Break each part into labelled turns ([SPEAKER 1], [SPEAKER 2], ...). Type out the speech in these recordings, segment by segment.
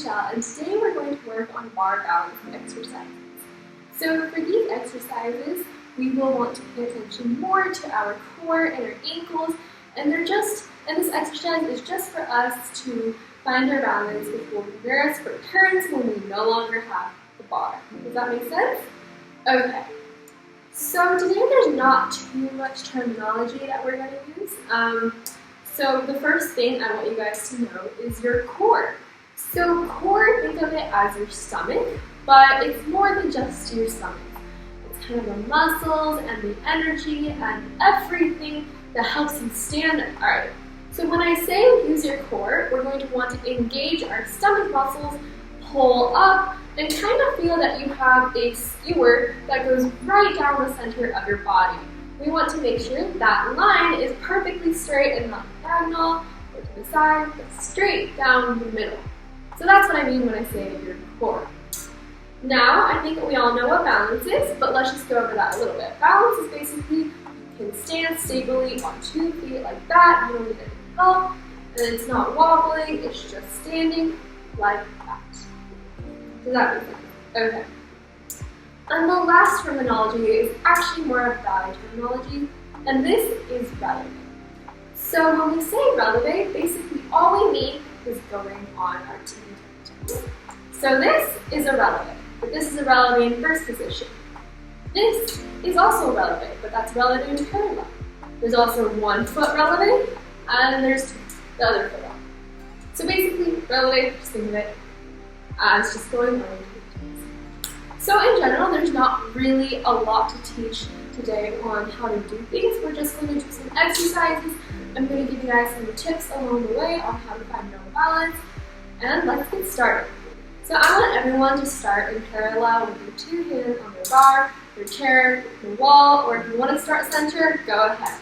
[SPEAKER 1] Michelle, and today we're going to work on bar balance exercises. So for these exercises, we will want to pay attention more to our core and our ankles, and this exercise is just for us to find our balance before we rest for turns when we no longer have the bar. Does that make sense? Okay. So today there's not too much terminology that we're going to use. So the first thing I want you guys to know is your core. So core, think of it as your stomach, but it's more than just your stomach. It's kind of the muscles and the energy and everything that helps you stand upright. So when I say use your core, we're going to want to engage our stomach muscles, pull up, and kind of feel that you have a skewer that goes right down the center of your body. We want to make sure that line is perfectly straight and not diagonal or to the side, but straight down the middle. So that's what I mean when I say your core. Now, I think we all know what balance is, but let's just go over that a little bit. Balance is basically you can stand stably on 2 feet like that, you don't need any help, and it's not wobbling, it's just standing like that. Does that make sense? Okay. And the last terminology is actually more of ballet terminology, and this is releve. So when we say releve, basically all we mean is going on our tippy toes. So this is a releve, but this is a releve in first position. This is also a releve, but that's releve in parallel. There's also 1 foot releve, and there's the other foot releve. So basically, releve, just think of it as just going on. So in general, there's not really a lot to teach today on how to do things. We're just going to do some exercises. I'm going to give you guys some tips along the way on how to find your own balance. And let's get started. So I want everyone to start in parallel with your 2 hands on your bar, your chair, your wall, or if you want to start center, go ahead.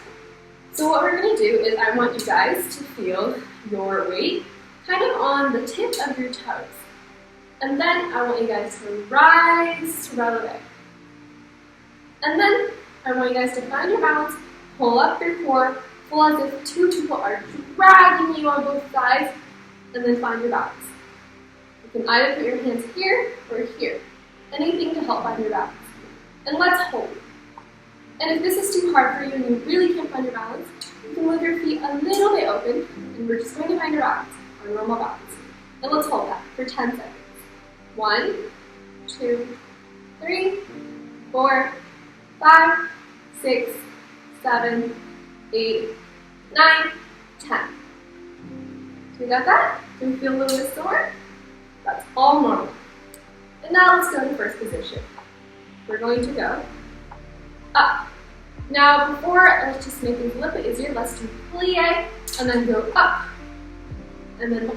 [SPEAKER 1] So what we're going to do is I want you guys to feel your weight kind of on the tip of your toes. And then I want you guys to rise to releve. And then I want you guys to find your balance, pull up your core, feel as if 2 people are dragging you on both sides, and then find your balance. You can either put your hands here or here. Anything to help find your balance. And let's hold. And if this is too hard for you and you really can't find your balance, you can move your feet a little bit open, and we're just going to find your balance, our normal balance. And let's hold that for 10 seconds. 1, 2, 3, 4, 5, 6, 7, 8, 9, 10. So we got that? Do we feel a little bit sore? That's all normal. And now let's go to first position. We're going to go up. Now let's just make things a little bit easier. Let's do plie and then go up and then up.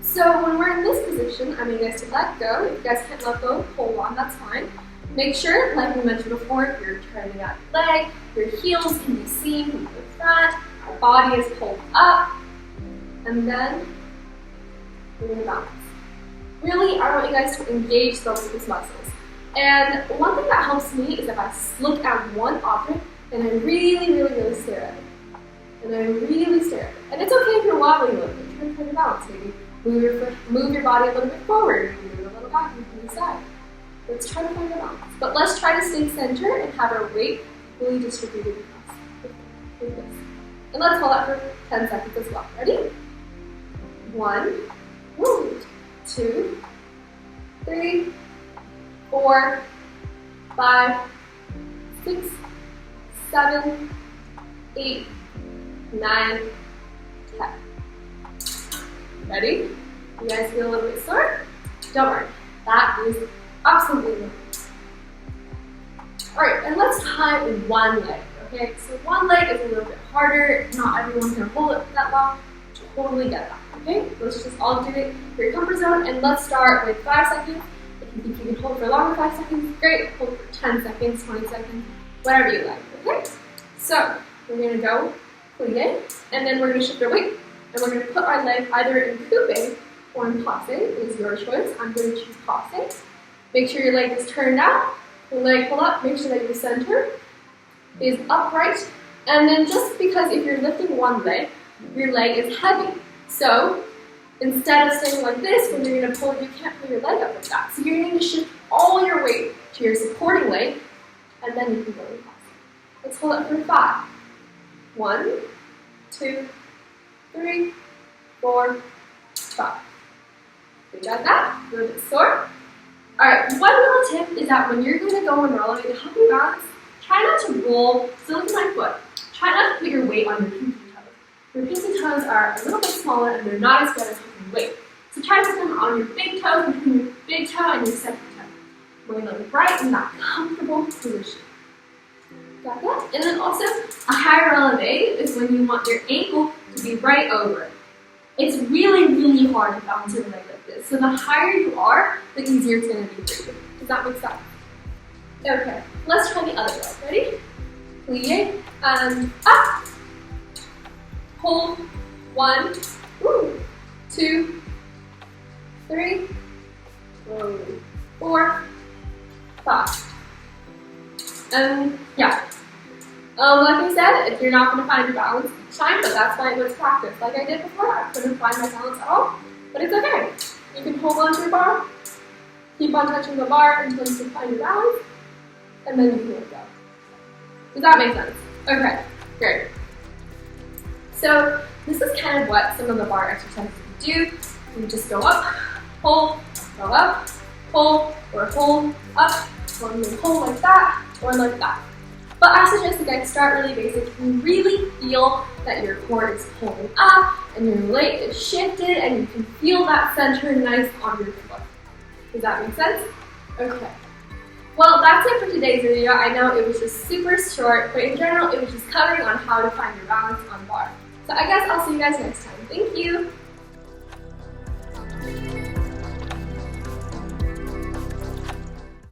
[SPEAKER 1] So when we're in this position, I want you guys to let go. If you guys can't let go, hold on, that's fine. Make sure, like we mentioned before, you're turning out your leg, your heels can be seen from the front, our body is pulled up, and then we're going to balance. Really, I want you guys to engage those muscles. And one thing that helps me is if I look at one object and I really stare at it. And I really stare at it. And it's okay if you're wobbling a little bit, try to find your balance, maybe. Move your body a little bit forward, move a little back and to the side. Let's try to find a balance. But let's try to stay centered and have our weight really distributed across. Like this. And let's hold that for 10 seconds as well. Ready? 1, 2, 3, 4, 5, 6, 7, 8, 9, 10. Ready? You guys feel a little bit sore? Don't worry. That is absolutely normal. Alright, and let's try one leg, okay? So one leg is a little bit harder. Not everyone can hold it for that long. Totally get that, okay? Let's just all do it for your comfort zone, and let's start with 5 seconds. If you think you can hold for longer 5 seconds, great. Hold for 10 seconds, 20 seconds, whatever you like, okay? So, we're going to go plie, and then we're going to shift our weight. And we're going to put our leg either in coupe or in passe. It is your choice. I'm going to choose passe. Make sure your leg is turned out. Your leg pull up. Make sure that your center is upright. And then just because if you're lifting one leg, your leg is heavy. So Instead of staying like this, when you're going to pull, you can't pull your leg up like that. So you're going to shift all your weight to your supporting leg, and then you can go across. Let's hold it for 5. 1, 2, 3, 4, 5. We got that? A little bit sore. Alright, one little tip is that when you're going to go and roll, to help you balance, try not to roll, so look at my foot. Try not to put your weight on your pinky toes. Your pinky toes are a little bit smaller and they're not as good at holding weight. So try to put them on your big toe, between your big toe and your second toe. We're going to look right in that comfortable position. Got that? And then also, a higher releve is when you want your ankle to be right over it. It's really, really hard to balance your leg like this. So the higher you are, the easier it's going to be for you. Does that make sense? Okay, let's try the other leg. Ready? Plie and up. Hold. 1, 2, 3, 4, 5. And yeah. Like I said, if you're not going to find your balance each time, but that's why it was practice. Like I did before, I couldn't find my balance at all, but it's okay. You can hold on to your bar, keep on touching the bar until you can find your balance, and then you can let go. Does that make sense? Okay, great. So this is kind of what some of the bar exercises do. You just go up, pull, go up, pull, or hold, up, or you pull like that, or like that. But I suggest you guys start really basic. You really feel that your core is pulling up and your leg is shifted and you can feel that center nice on your foot. Does that make sense? Okay. Well, that's it for today's video. I know it was just super short, but in general, it was just covering on how to find your balance on bar. So I guess I'll see you guys next time. Thank you.